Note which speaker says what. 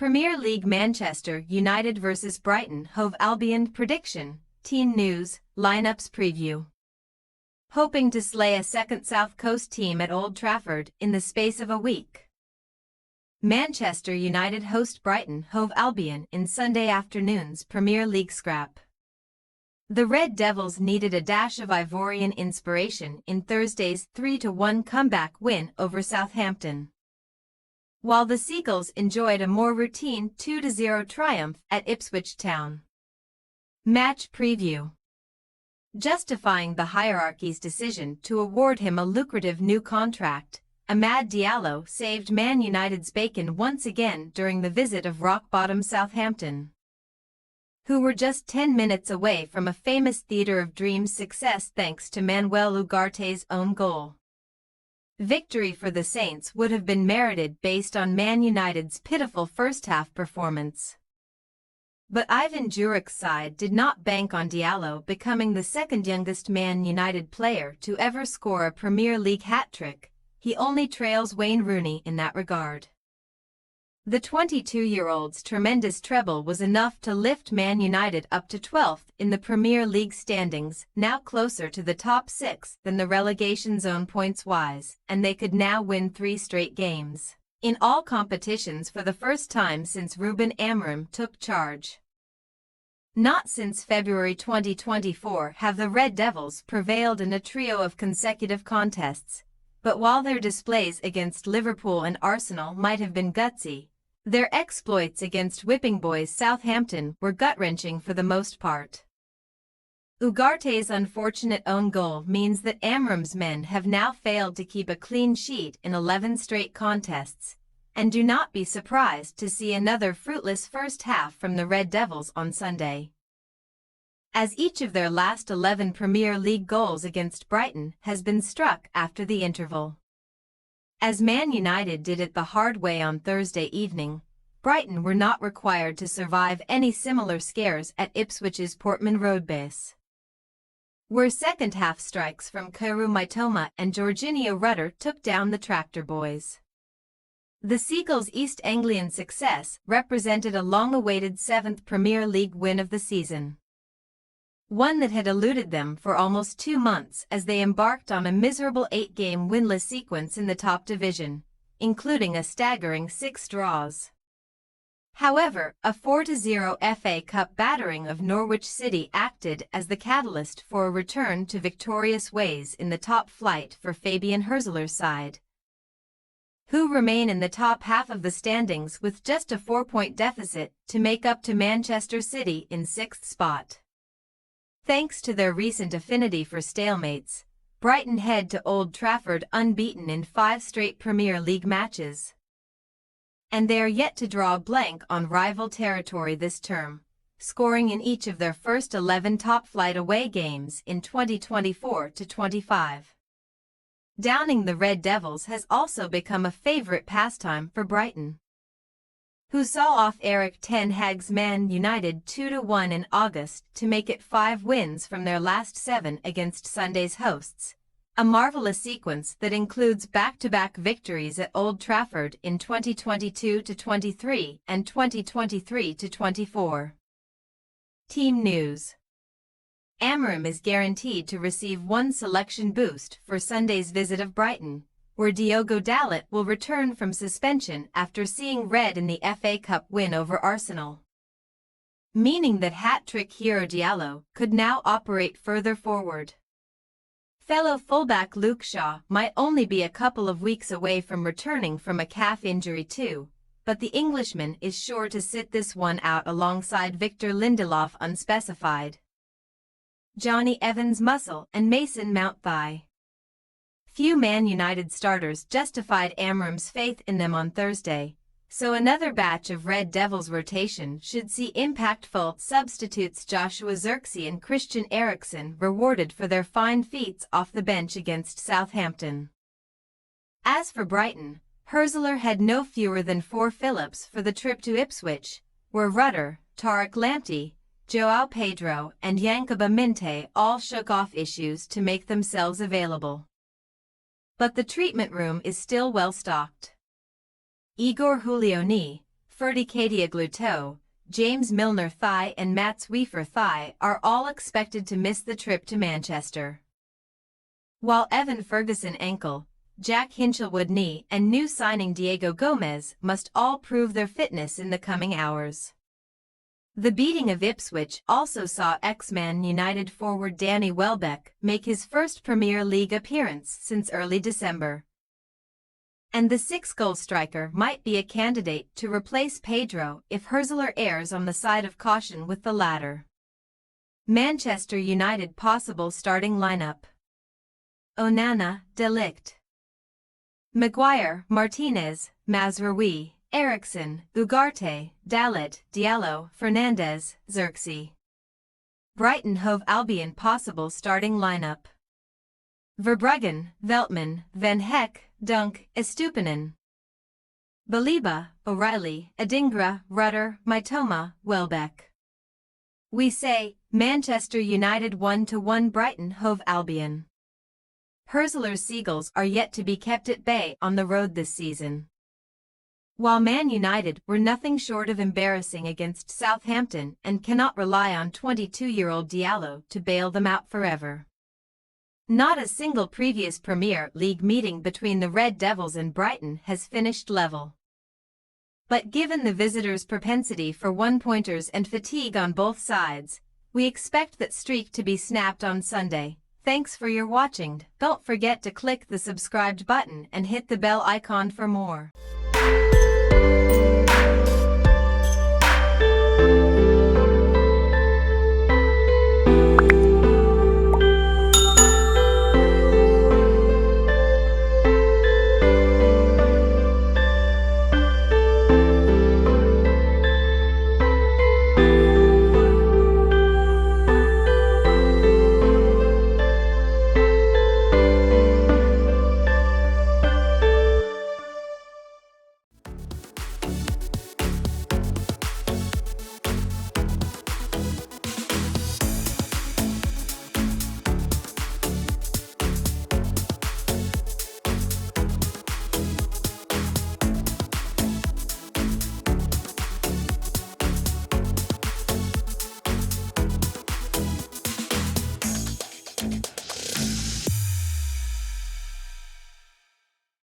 Speaker 1: Premier League Manchester United vs Brighton Hove Albion prediction, team news, lineups preview. Hoping to slay a second South Coast team at Old Trafford in the space of a week. Manchester United host Brighton Hove Albion in Sunday afternoon's Premier League scrap. The Red Devils needed a dash of Ivorian inspiration in Thursday's 3-1 comeback win over Southampton, while the Seagulls enjoyed a more routine 2-0 triumph at Ipswich Town. Match preview. Justifying the hierarchy's decision to award him a lucrative new contract, Amad Diallo saved Man United's bacon once again during the visit of rock-bottom Southampton, who were just 10 minutes away from a famous Theatre of Dreams success thanks to Manuel Ugarte's own goal. Victory for the Saints would have been merited based on Man United's pitiful first-half performance. But Ivan Djuric's side did not bank on Diallo becoming the second-youngest Man United player to ever score a Premier League hat-trick. He only trails Wayne Rooney in that regard. The 22-year-old's tremendous treble was enough to lift Man United up to 12th in the Premier League standings, now closer to the top 6 than the relegation zone points-wise, and they could now win 3 straight games in all competitions for the first time since Ruben Amorim took charge. Not since February 2024 have the Red Devils prevailed in a trio of consecutive contests, but while their displays against Liverpool and Arsenal might have been gutsy, their exploits against whipping boys Southampton were gut-wrenching for the most part. Ugarte's unfortunate own goal means that Amorim's men have now failed to keep a clean sheet in 11 straight contests, and do not be surprised to see another fruitless first half from the Red Devils on Sunday, as each of their last 11 Premier League goals against Brighton has been struck after the interval. As Man United did it the hard way on Thursday evening, Brighton were not required to survive any similar scares at Ipswich's Portman Road base, where second-half strikes from Kaoru Mitoma and Jorginho Rutter took down the Tractor Boys. The Seagulls' East Anglian success represented a long-awaited 7th Premier League win of the season, one that had eluded them for almost 2 months as they embarked on a miserable 8-game winless sequence in the top division, including a staggering 6 draws. However, a 4-0 FA Cup battering of Norwich City acted as the catalyst for a return to victorious ways in the top flight for Fabian Hurzeler's side, who remain in the top half of the standings with just a 4-point deficit to make up to Manchester City in 6th spot. Thanks to their recent affinity for stalemates, Brighton head to Old Trafford unbeaten in 5 straight Premier League matches, and they are yet to draw a blank on rival territory this term, scoring in each of their first 11 top-flight away games in 2024-25. Downing the Red Devils has also become a favourite pastime for Brighton, who saw off Erik ten Hag's Man United 2-1 in August to make it 5 wins from their last 7 against Sunday's hosts, a marvellous sequence that includes back-to-back victories at Old Trafford in 2022-23 and 2023-24. Team news. Amorim is guaranteed to receive 1 selection boost for Sunday's visit of Brighton, where Diogo Dalot will return from suspension after seeing red in the FA Cup win over Arsenal, meaning that hat-trick hero Diallo could now operate further forward. Fellow fullback Luke Shaw might only be a couple of weeks away from returning from a calf injury too, but the Englishman is sure to sit this one out alongside Victor Lindelof unspecified, Johnny Evans muscle and Mason Mount thigh. Few Man United starters justified Amorim's faith in them on Thursday, so another batch of Red Devils rotation should see impactful substitutes Joshua Zirkzee and Christian Eriksen rewarded for their fine feats off the bench against Southampton. As for Brighton, Hurzeler had no fewer than 4 Phillips for the trip to Ipswich, where Rutter, Tariq Lamptey, João Pedro and Yankuba Minte all shook off issues to make themselves available. But the treatment room is still well stocked. Igor Hulioni, Ferdy Kadioglu James Milner thigh and Mats Weaver thigh are all expected to miss the trip to Manchester. While Evan Ferguson ankle, Jack Hinchelwood knee and new signing Diego Gomez must all prove their fitness in the coming hours. The beating of Ipswich also saw ex-Man United forward Danny Welbeck make his first Premier League appearance since early December. And the six-goal striker might be a candidate to replace Pedro if Hurzeler errs on the side of caution with the latter. Manchester United possible starting lineup: Onana, De Ligt, Maguire, Martinez, Mazraoui, Eriksen, Ugarte, Dalot, Diallo, Fernandes, Xerxes. Brighton Hove Albion possible starting lineup: Verbruggen, Veltman, Van Heck, Dunk, Estupinan, Baliba, O'Reilly, Adingra, Rutter, Mitoma, Welbeck. We say, Manchester United 1-1 Brighton Hove Albion. Hurzeler's Seagulls are yet to be kept at bay on the road this season. While Man United were nothing short of embarrassing against Southampton and cannot rely on 22-year-old Diallo to bail them out forever. Not a single previous Premier League meeting between the Red Devils and Brighton has finished level. But given the visitors' propensity for one-pointers and fatigue on both sides, we expect that streak to be snapped on Sunday. Thanks for your watching. Don't forget to click the subscribed button and hit the bell icon for more.